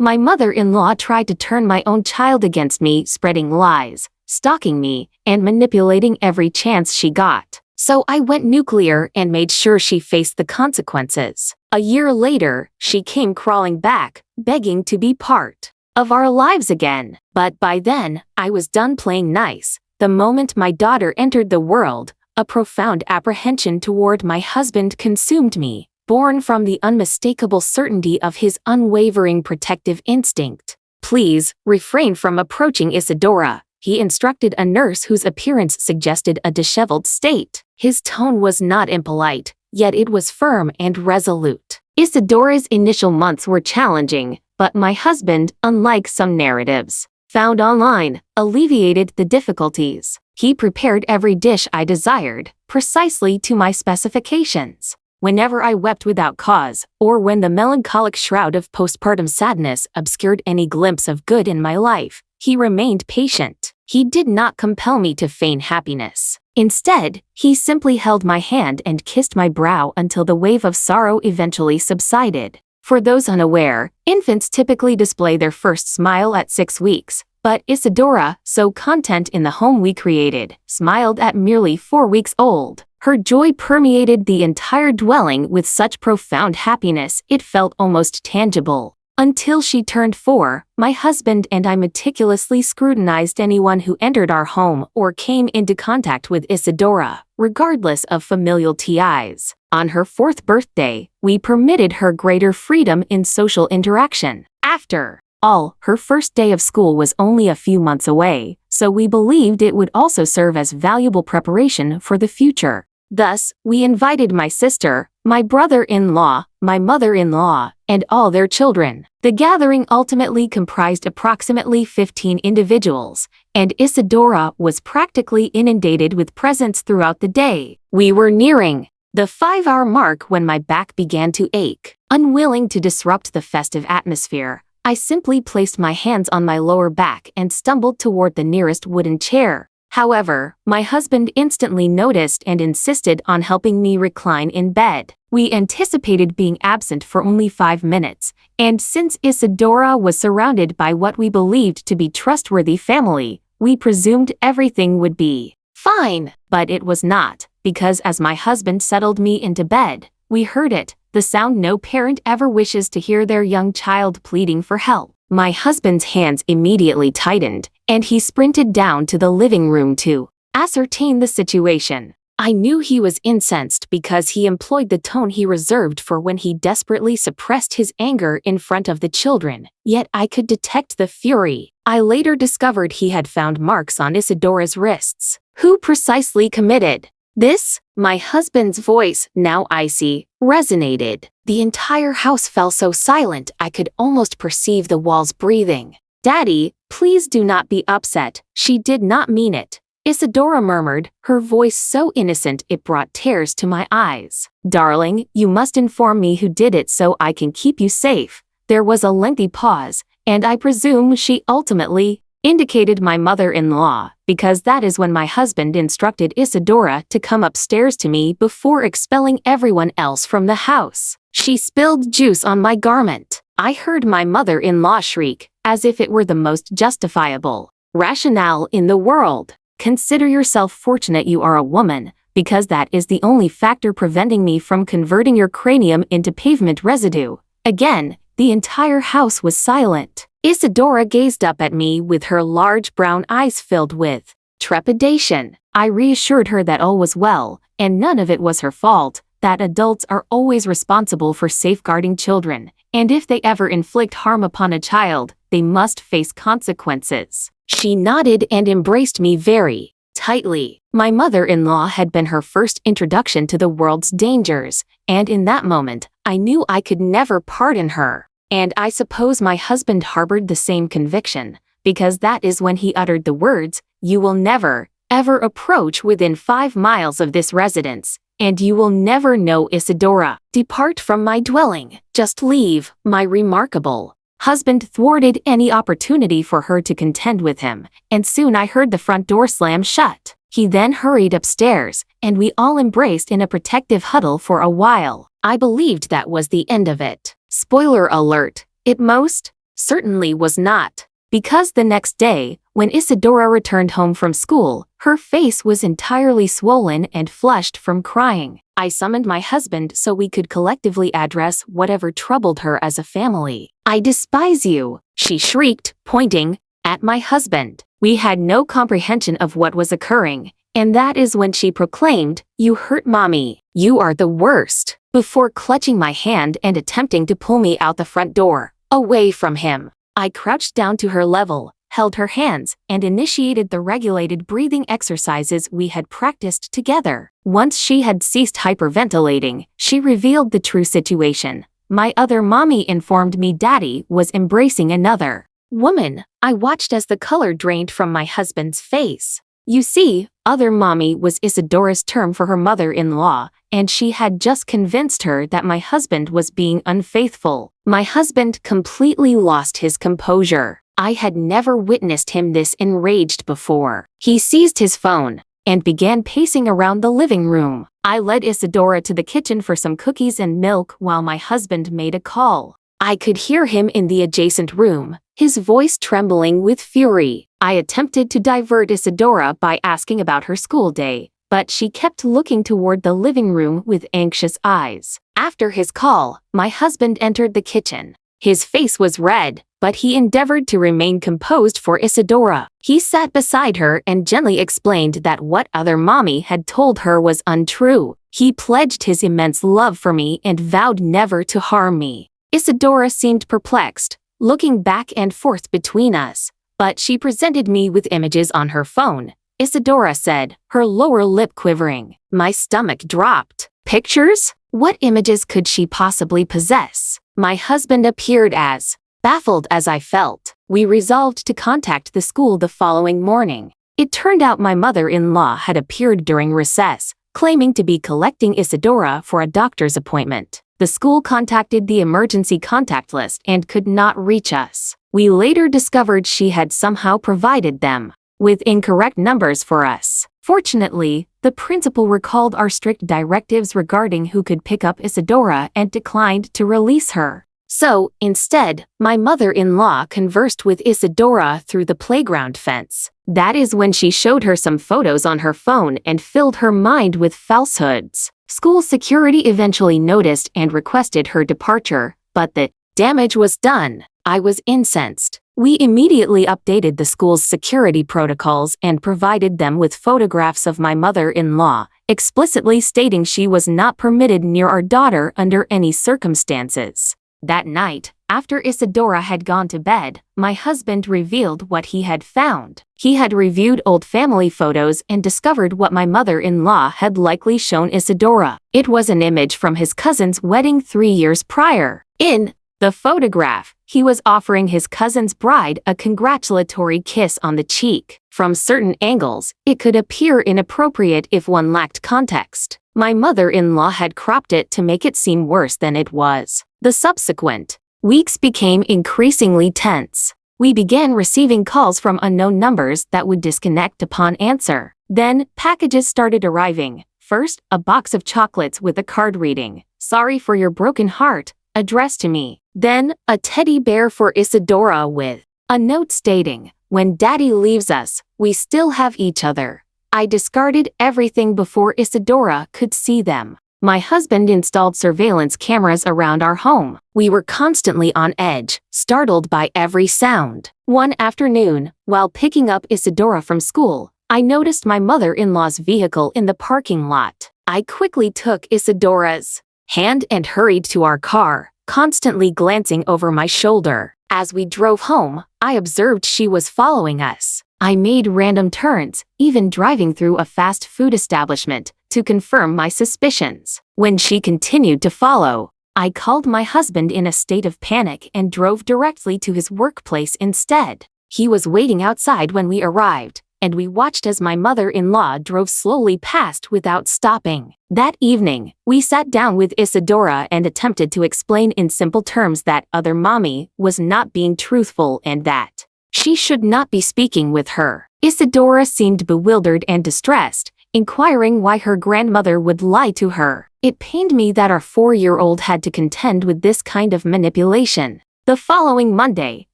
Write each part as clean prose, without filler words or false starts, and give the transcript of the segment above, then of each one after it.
My mother-in-law tried to turn my own child against me, spreading lies, stalking me, and manipulating every chance she got. So I went nuclear and made sure she faced the consequences. A year later, she came crawling back, begging to be part of our lives again. But by then, I was done playing nice. The moment my daughter entered the world, a profound apprehension toward my husband consumed me, born from the unmistakable certainty of his unwavering protective instinct. "Please, refrain from approaching Isadora," he instructed a nurse whose appearance suggested a disheveled state. His tone was not impolite, yet it was firm and resolute. Isadora's initial months were challenging, but my husband, unlike some narratives found online, alleviated the difficulties. He prepared every dish I desired, precisely to my specifications. Whenever I wept without cause, or when the melancholic shroud of postpartum sadness obscured any glimpse of good in my life, he remained patient. He did not compel me to feign happiness. Instead, he simply held my hand and kissed my brow until the wave of sorrow eventually subsided. For those unaware, infants typically display their first smile at 6 weeks, but Isadora, so content in the home we created, smiled at merely 4 weeks old. Her joy permeated the entire dwelling with such profound happiness it felt almost tangible. Until she turned 4, my husband and I meticulously scrutinized anyone who entered our home or came into contact with Isadora, regardless of familial ties. On her 4th birthday, we permitted her greater freedom in social interaction. After all, her first day of school was only a few months away, so we believed it would also serve as valuable preparation for the future. Thus, we invited my sister, my brother-in-law, my mother-in-law, and all their children. The gathering ultimately comprised approximately 15 individuals, and Isadora was practically inundated with presents throughout the day. We were nearing the 5-hour mark when my back began to ache. Unwilling to disrupt the festive atmosphere, I simply placed my hands on my lower back and stumbled toward the nearest wooden chair. However, my husband instantly noticed and insisted on helping me recline in bed. We anticipated being absent for only 5 minutes, and since Isadora was surrounded by what we believed to be trustworthy family, we presumed everything would be fine. But it was not, because as my husband settled me into bed, we heard it, the sound no parent ever wishes to hear their young child pleading for help. My husband's hands immediately tightened, and he sprinted down to the living room to ascertain the situation. I knew he was incensed because he employed the tone he reserved for when he desperately suppressed his anger in front of the children, yet I could detect the fury. I later discovered he had found marks on Isadora's wrists. Who precisely committed this? My husband's voice, now icy, resonated. The entire house fell so silent I could almost perceive the walls breathing. "Daddy, please do not be upset. She did not mean it," Isadora murmured, her voice so innocent it brought tears to my eyes. "Darling, you must inform me who did it so I can keep you safe." There was a lengthy pause, and I presume she ultimately indicated my mother-in-law, because that is when my husband instructed Isadora to come upstairs to me before expelling everyone else from the house. She spilled juice on my garment. I heard my mother-in-law shriek, as if it were the most justifiable rationale in the world. "Consider yourself fortunate you are a woman, because that is the only factor preventing me from converting your cranium into pavement residue." Again, the entire house was silent. Isadora gazed up at me with her large brown eyes filled with trepidation. I reassured her that all was well, and none of it was her fault, that adults are always responsible for safeguarding children, and if they ever inflict harm upon a child, they must face consequences. She nodded and embraced me very tightly. My mother-in-law had been her first introduction to the world's dangers, and in that moment, I knew I could never pardon her. And I suppose my husband harbored the same conviction, because that is when he uttered the words, "You will never, ever approach within 5 miles of this residence, and you will never know Isadora. Depart from my dwelling, just leave." My remarkable husband thwarted any opportunity for her to contend with him, and soon I heard the front door slam shut. He then hurried upstairs, and we all embraced in a protective huddle for a while. I believed that was the end of it. Spoiler alert, it most certainly was not. Because the next day, when Isadora returned home from school, her face was entirely swollen and flushed from crying. I summoned my husband so we could collectively address whatever troubled her as a family. "I despise you," she shrieked, pointing at my husband. We had no comprehension of what was occurring, and that is when she proclaimed, "You hurt mommy. You are the worst," before clutching my hand and attempting to pull me out the front door, away from him. I crouched down to her level, held her hands, and initiated the regulated breathing exercises we had practiced together. Once she had ceased hyperventilating, she revealed the true situation. My other mommy informed me Daddy was embracing another woman. I watched as the color drained from my husband's face. You see, other mommy was Isadora's term for her mother-in-law, and she had just convinced her that my husband was being unfaithful. My husband completely lost his composure. I had never witnessed him this enraged before. He seized his phone and began pacing around the living room. I led Isadora to the kitchen for some cookies and milk while my husband made a call. I could hear him in the adjacent room, his voice trembling with fury. I attempted to divert Isadora by asking about her school day, but she kept looking toward the living room with anxious eyes. After his call, my husband entered the kitchen. His face was red, but he endeavored to remain composed for Isadora. He sat beside her and gently explained that what other mommy had told her was untrue. He pledged his immense love for me and vowed never to harm me. Isadora seemed perplexed, looking back and forth between us, but she presented me with images on her phone. Isadora said, her lower lip quivering. My stomach dropped. Pictures? What images could she possibly possess? My husband appeared as baffled as I felt. We resolved to contact the school the following morning. It turned out my mother-in-law had appeared during recess, claiming to be collecting Isadora for a doctor's appointment. The school contacted the emergency contact list and could not reach us. We later discovered she had somehow provided them with incorrect numbers for us. Fortunately, the principal recalled our strict directives regarding who could pick up Isadora and declined to release her. So, instead, my mother-in-law conversed with Isadora through the playground fence. That is when she showed her some photos on her phone and filled her mind with falsehoods. School security eventually noticed and requested her departure, but the damage was done. I was incensed. We immediately updated the school's security protocols and provided them with photographs of my mother-in-law, explicitly stating she was not permitted near our daughter under any circumstances. That night, after Isadora had gone to bed, my husband revealed what he had found. He had reviewed old family photos and discovered what my mother-in-law had likely shown Isadora. It was an image from his cousin's wedding 3 years prior. In the photograph, he was offering his cousin's bride a congratulatory kiss on the cheek. From certain angles, it could appear inappropriate if one lacked context. My mother-in-law had cropped it to make it seem worse than it was. The subsequent weeks became increasingly tense. We began receiving calls from unknown numbers that would disconnect upon answer. Then, packages started arriving. First, a box of chocolates with a card reading, "Sorry for your broken heart," addressed to me. Then, a teddy bear for Isadora with a note stating, "When Daddy leaves us, we still have each other." I discarded everything before Isadora could see them. My husband installed surveillance cameras around our home. We were constantly on edge, startled by every sound. One afternoon, while picking up Isadora from school, I noticed my mother-in-law's vehicle in the parking lot. I quickly took Isadora's hand and hurried to our car, constantly glancing over my shoulder. As we drove home, I observed she was following us. I made random turns, even driving through a fast food establishment, to confirm my suspicions. When she continued to follow, I called my husband in a state of panic and drove directly to his workplace instead. He was waiting outside when we arrived, and we watched as my mother-in-law drove slowly past without stopping. That evening, we sat down with Isadora and attempted to explain in simple terms that other mommy was not being truthful and that she should not be speaking with her. Isadora seemed bewildered and distressed, inquiring why her grandmother would lie to her. It pained me that our 4-year-old had to contend with this kind of manipulation. The following Monday,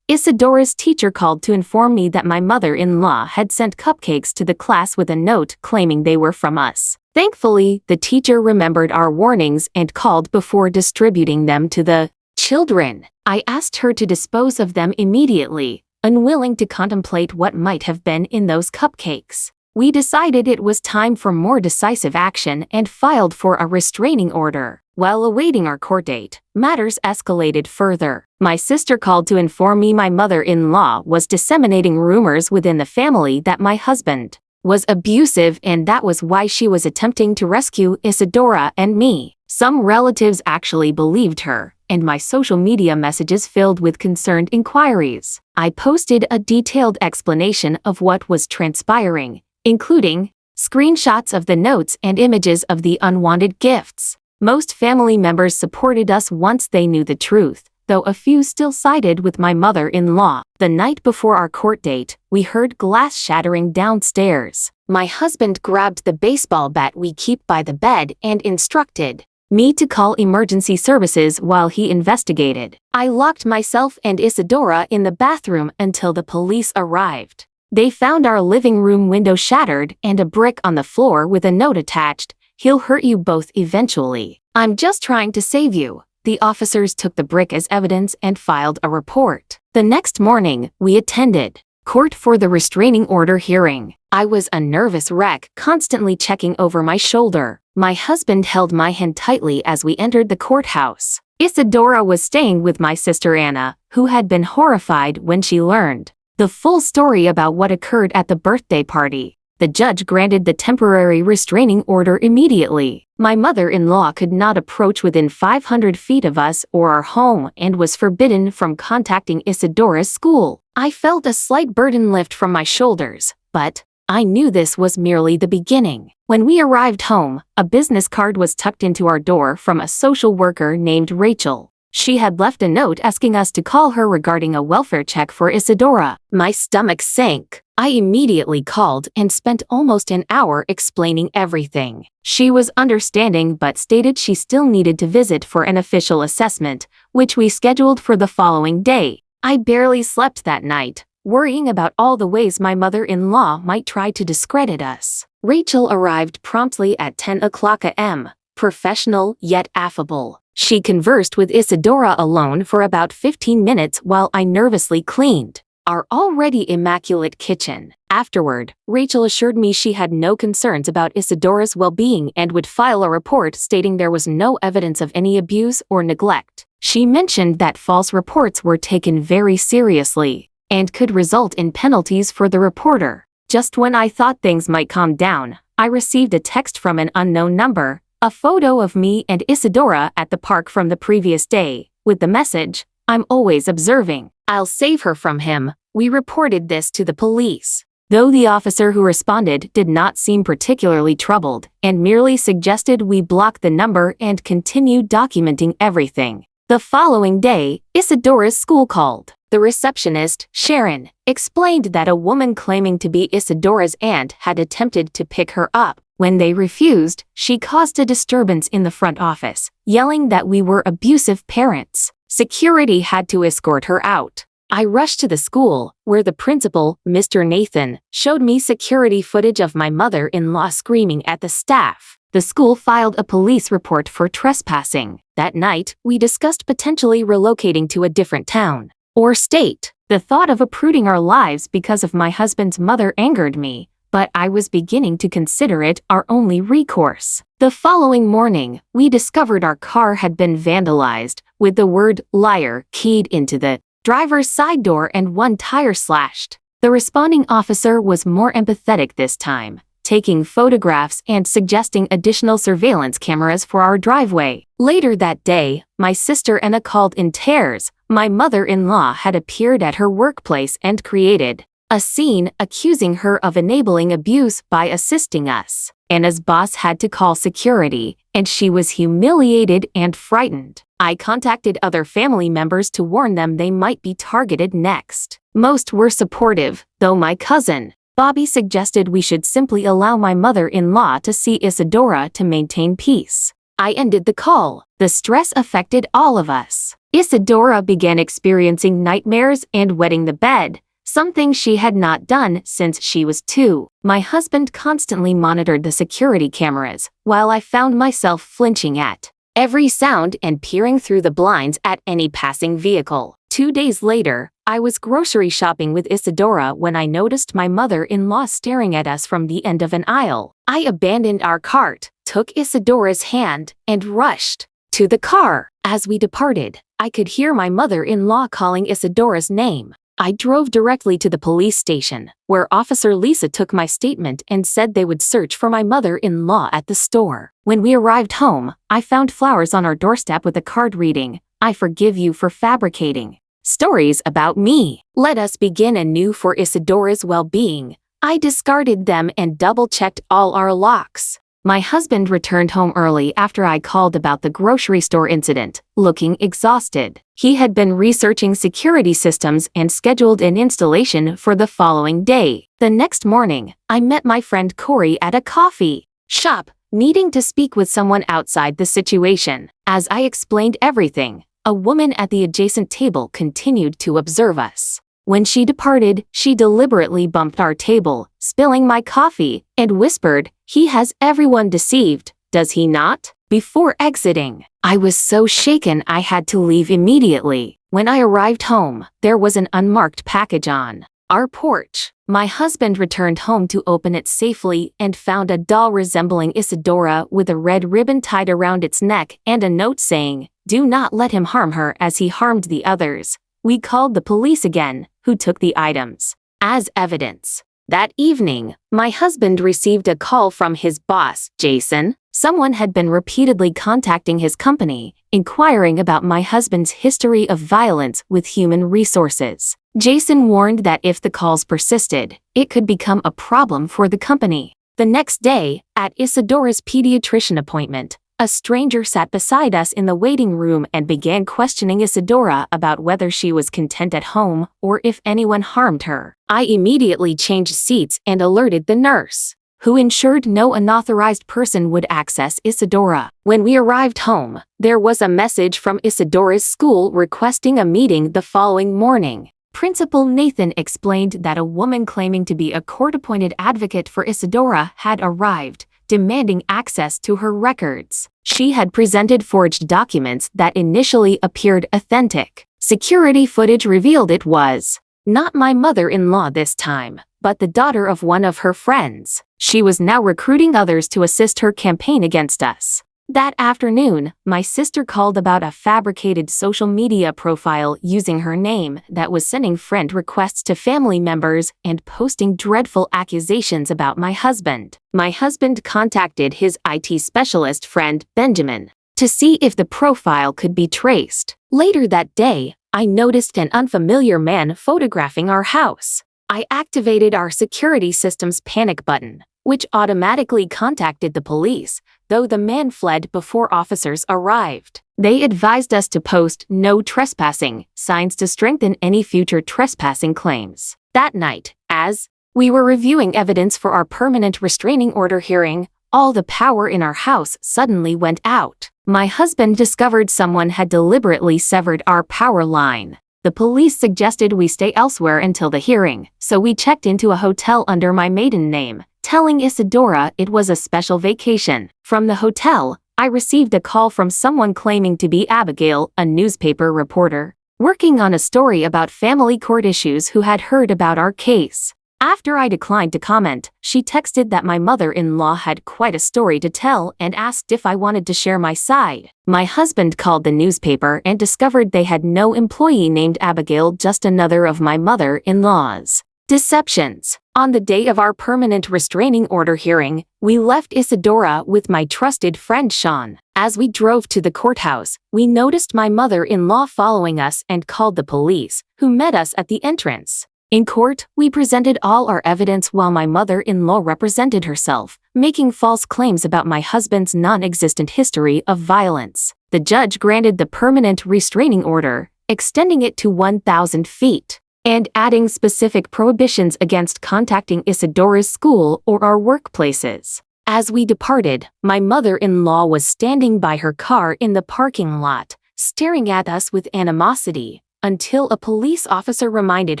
Isadora's teacher called to inform me that my mother-in-law had sent cupcakes to the class with a note claiming they were from us. Thankfully, the teacher remembered our warnings and called before distributing them to the children. I asked her to dispose of them immediately, unwilling to contemplate what might have been in those cupcakes. We decided it was time for more decisive action and filed for a restraining order. While awaiting our court date, matters escalated further. My sister called to inform me my mother-in-law was disseminating rumors within the family that my husband was abusive, and that was why she was attempting to rescue Isadora and me. Some relatives actually believed her, and my social media messages filled with concerned inquiries. I posted a detailed explanation of what was transpiring, including screenshots of the notes and images of the unwanted gifts. Most family members supported us once they knew the truth, though a few still sided with my mother-in-law. The night before our court date, we heard glass shattering downstairs. My husband grabbed the baseball bat we keep by the bed and instructed me to call emergency services while he investigated. I locked myself and Isadora in the bathroom until the police arrived. They found our living room window shattered and a brick on the floor with a note attached, "He'll hurt you both eventually. I'm just trying to save you." The officers took the brick as evidence and filed a report. The next morning, we attended court for the restraining order hearing. I was a nervous wreck, constantly checking over my shoulder. My husband held my hand tightly as we entered the courthouse. Isadora was staying with my sister Anna, who had been horrified when she learned the full story about what occurred at the birthday party. The judge granted the temporary restraining order immediately. My mother-in-law could not approach within 500 feet of us or our home and was forbidden from contacting Isadora's school. I felt a slight burden lift from my shoulders, but I knew this was merely the beginning. When we arrived home, a business card was tucked into our door from a social worker named Rachel. She had left a note asking us to call her regarding a welfare check for Isadora. My stomach sank. I immediately called and spent almost an hour explaining everything. She was understanding but stated she still needed to visit for an official assessment, which we scheduled for the following day. I barely slept that night, worrying about all the ways my mother-in-law might try to discredit us. Rachel arrived promptly at 10 o'clock a.m., professional yet affable. She conversed with Isadora alone for about 15 minutes while I nervously cleaned our already immaculate kitchen. Afterward, Rachel assured me she had no concerns about Isadora's well-being and would file a report stating there was no evidence of any abuse or neglect. She mentioned that false reports were taken very seriously and could result in penalties for the reporter. Just when I thought things might calm down, I received a text from an unknown number, a photo of me and Isadora at the park from the previous day, with the message, "I'm always observing. I'll save her from him." We reported this to the police, though the officer who responded did not seem particularly troubled and merely suggested we block the number and continue documenting everything. The following day, Isadora's school called. The receptionist, Sharon, explained that a woman claiming to be Isadora's aunt had attempted to pick her up. When they refused, she caused a disturbance in the front office, yelling that we were abusive parents. Security had to escort her out. I rushed to the school, where the principal, Mr. Nathan, showed me security footage of my mother-in-law screaming at the staff. The school filed a police report for trespassing. That night, we discussed potentially relocating to a different town or state. The thought of uprooting our lives because of my husband's mother angered me, but I was beginning to consider it our only recourse. The following morning, we discovered our car had been vandalized, with the word "liar" keyed into the driver's side door and one tire slashed. The responding officer was more empathetic this time, taking photographs and suggesting additional surveillance cameras for our driveway. Later that day, my sister Anna called in tears. My mother-in-law had appeared at her workplace and created a scene, accusing her of enabling abuse by assisting us. Anna's boss had to call security, and she was humiliated and frightened. I contacted other family members to warn them they might be targeted next. Most were supportive, though my cousin, Bobby, suggested we should simply allow my mother-in-law to see Isadora to maintain peace. I ended the call. The stress affected all of us. Isadora began experiencing nightmares and wetting the bed, something she had not done since she was 2. My husband constantly monitored the security cameras, while I found myself flinching at every sound and peering through the blinds at any passing vehicle. 2 days later, I was grocery shopping with Isadora when I noticed my mother-in-law staring at us from the end of an aisle. I abandoned our cart, took Isadora's hand, and rushed to the car. As we departed, I could hear my mother-in-law calling Isadora's name. I drove directly to the police station, where Officer Lisa took my statement and said they would search for my mother-in-law at the store. When we arrived home, I found flowers on our doorstep with a card reading, "I forgive you for fabricating stories about me. Let us begin anew for Isadora's well-being." I discarded them and double-checked all our locks. My husband returned home early after I called about the grocery store incident, looking exhausted. He had been researching security systems and scheduled an installation for the following day. The next morning, I met my friend Corey at a coffee shop, needing to speak with someone outside the situation. As I explained everything, a woman at the adjacent table continued to observe us. When she departed, she deliberately bumped our table, spilling my coffee, and whispered, "He has everyone deceived, does he not?" Before exiting, I was so shaken I had to leave immediately. When I arrived home, there was an unmarked package on our porch. My husband returned home to open it safely and found a doll resembling Isadora with a red ribbon tied around its neck and a note saying, "Do not let him harm her as he harmed the others." We called the police again, who took the items as evidence. That evening, my husband received a call from his boss, Jason. Someone had been repeatedly contacting his company, inquiring about my husband's history of violence with human resources. Jason warned that if the calls persisted, it could become a problem for the company. The next day, at Isadora's pediatrician appointment, a stranger sat beside us in the waiting room and began questioning Isadora about whether she was content at home or if anyone harmed her. I immediately changed seats and alerted the nurse, who ensured no unauthorized person would access Isadora. When we arrived home, there was a message from Isadora's school requesting a meeting the following morning. Principal Nathan explained that a woman claiming to be a court-appointed advocate for Isadora had arrived, demanding access to her records. She had presented forged documents that initially appeared authentic. Security footage revealed it was not my mother-in-law this time, but the daughter of one of her friends. She was now recruiting others to assist her campaign against us. That afternoon, my sister called about a fabricated social media profile using her name that was sending friend requests to family members and posting dreadful accusations about my husband. My husband contacted his IT specialist friend, Benjamin, to see if the profile could be traced. Later that day, I noticed an unfamiliar man photographing our house. I activated our security system's panic button, which automatically contacted the police, though the man fled before officers arrived. They advised us to post "no trespassing" signs to strengthen any future trespassing claims. That night, as we were reviewing evidence for our permanent restraining order hearing, all the power in our house suddenly went out. My husband discovered someone had deliberately severed our power line. The police suggested we stay elsewhere until the hearing, so we checked into a hotel under my maiden name, telling Isadora it was a special vacation. From the hotel, I received a call from someone claiming to be Abigail, a newspaper reporter, working on a story about family court issues who had heard about our case. After I declined to comment, she texted that my mother-in-law had quite a story to tell and asked if I wanted to share my side. My husband called the newspaper and discovered they had no employee named Abigail, just another of my mother-in-law's deceptions. On the day of our permanent restraining order hearing, we left Isadora with my trusted friend Sean. As we drove to the courthouse, we noticed my mother-in-law following us and called the police, who met us at the entrance. In court, we presented all our evidence while my mother-in-law represented herself, making false claims about my husband's non-existent history of violence. The judge granted the permanent restraining order, extending it to 1,000 feet, and adding specific prohibitions against contacting Isadora's school or our workplaces. As we departed, my mother-in-law was standing by her car in the parking lot, staring at us with animosity, until a police officer reminded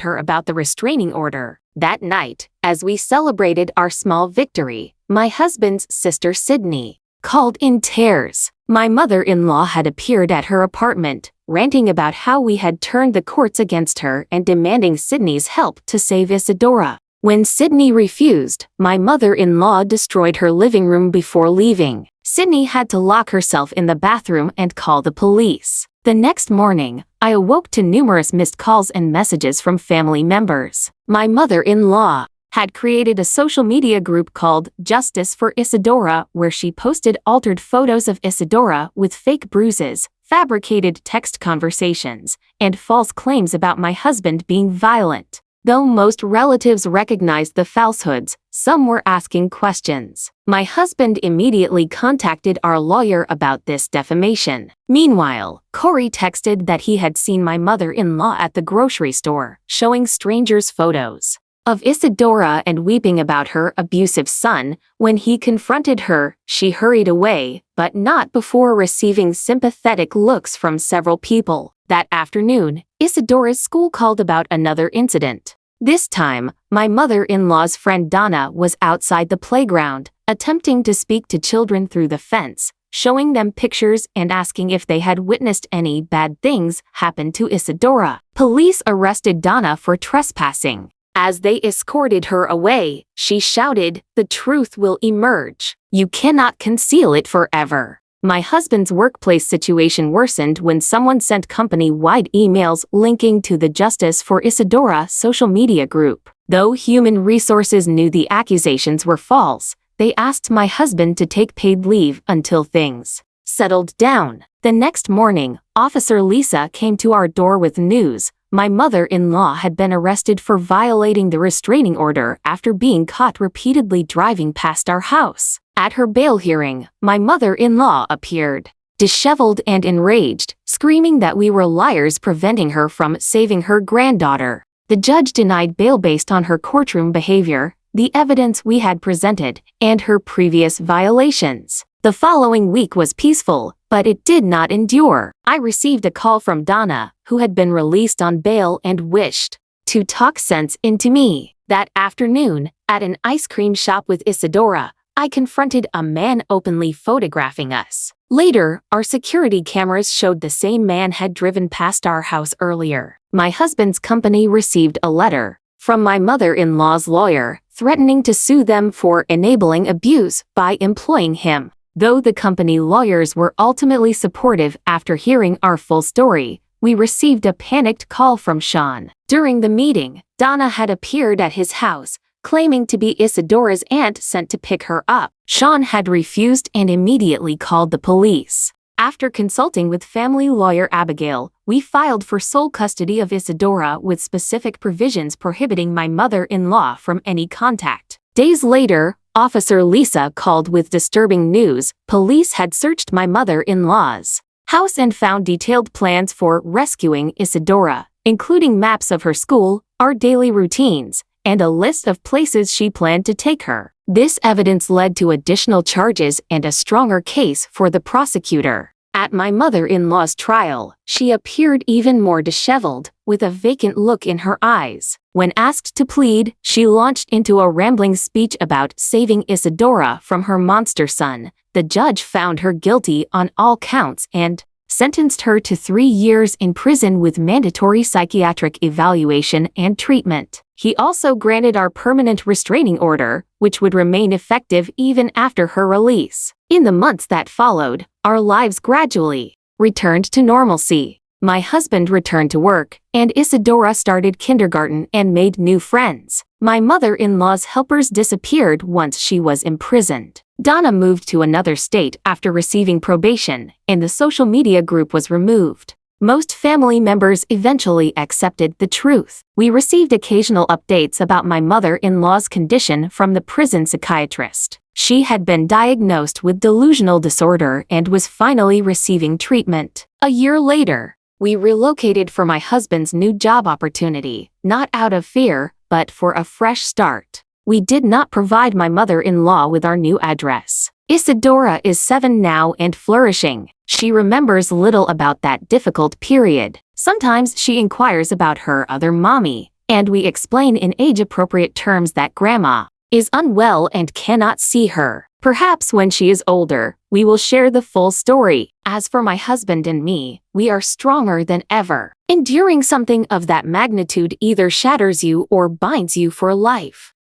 her about the restraining order. That night, as we celebrated our small victory, my husband's sister Sydney called in tears. My mother-in-law had appeared at her apartment, ranting about how we had turned the courts against her and demanding Sydney's help to save Isadora. When Sydney refused, my mother-in-law destroyed her living room before leaving. Sydney had to lock herself in the bathroom and call the police. The next morning, I awoke to numerous missed calls and messages from family members. My mother-in-law had created a social media group called Justice for Isadora, where she posted altered photos of Isadora with fake bruises, fabricated text conversations, and false claims about my husband being violent. Though most relatives recognized the falsehoods, some were asking questions. My husband immediately contacted our lawyer about this defamation. Meanwhile, Corey texted that he had seen my mother-in-law at the grocery store, showing strangers photos of Isadora and weeping about her abusive son. When he confronted her, she hurried away, but not before receiving sympathetic looks from several people. That afternoon, Isadora's school called about another incident. This time, my mother-in-law's friend Donna was outside the playground, attempting to speak to children through the fence, showing them pictures and asking if they had witnessed any bad things happen to Isadora. Police arrested Donna for trespassing. As they escorted her away, she shouted, "The truth will emerge. You cannot conceal it forever." My husband's workplace situation worsened when someone sent company-wide emails linking to the Justice for Isadora social media group. Though Human Resources knew the accusations were false, they asked my husband to take paid leave until things settled down. The next morning, Officer Lisa came to our door with news. My mother-in-law had been arrested for violating the restraining order after being caught repeatedly driving past our house. At her bail hearing, my mother-in-law appeared disheveled and enraged, screaming that we were liars preventing her from saving her granddaughter. The judge denied bail based on her courtroom behavior, the evidence we had presented, and her previous violations. The following week was peaceful, but it did not endure. I received a call from Donna, who had been released on bail and wished to talk sense into me. That afternoon, at an ice cream shop with Isadora, I confronted a man openly photographing us. Later, our security cameras showed the same man had driven past our house earlier. My husband's company received a letter from my mother-in-law's lawyer, threatening to sue them for enabling abuse by employing him. Though the company lawyers were ultimately supportive after hearing our full story, we received a panicked call from Sean. During the meeting, Donna had appeared at his house, claiming to be Isadora's aunt sent to pick her up. Sean had refused and immediately called the police. After consulting with family lawyer Abigail, we filed for sole custody of Isadora with specific provisions prohibiting my mother-in-law from any contact. Days later, Officer Lisa called with disturbing news. Police had searched my mother-in-law's house and found detailed plans for rescuing Isadora, including maps of her school, our daily routines, and a list of places she planned to take her. This evidence led to additional charges and a stronger case for the prosecutor. At my mother-in-law's trial, she appeared even more disheveled, with a vacant look in her eyes. When asked to plead, she launched into a rambling speech about saving Isadora from her monster son. The judge found her guilty on all counts and sentenced her to 3 years in prison with mandatory psychiatric evaluation and treatment. He also granted our permanent restraining order, which would remain effective even after her release. In the months that followed, our lives gradually returned to normalcy. My husband returned to work, and Isadora started kindergarten and made new friends. My mother-in-law's helpers disappeared once she was imprisoned. Donna moved to another state after receiving probation, and the social media group was removed. Most family members eventually accepted the truth. We received occasional updates about my mother-in-law's condition from the prison psychiatrist. She had been diagnosed with delusional disorder and was finally receiving treatment. A year later, we relocated for my husband's new job opportunity, not out of fear, but for a fresh start. We did not provide my mother-in-law with our new address. Isadora is 7 now and flourishing. She remembers little about that difficult period. Sometimes she inquires about her other mommy, and we explain in age-appropriate terms that Grandma is unwell and cannot see her. Perhaps when she is older, we will share the full story. As for my husband and me, we are stronger than ever. Enduring something of that magnitude either shatters you or binds you for life.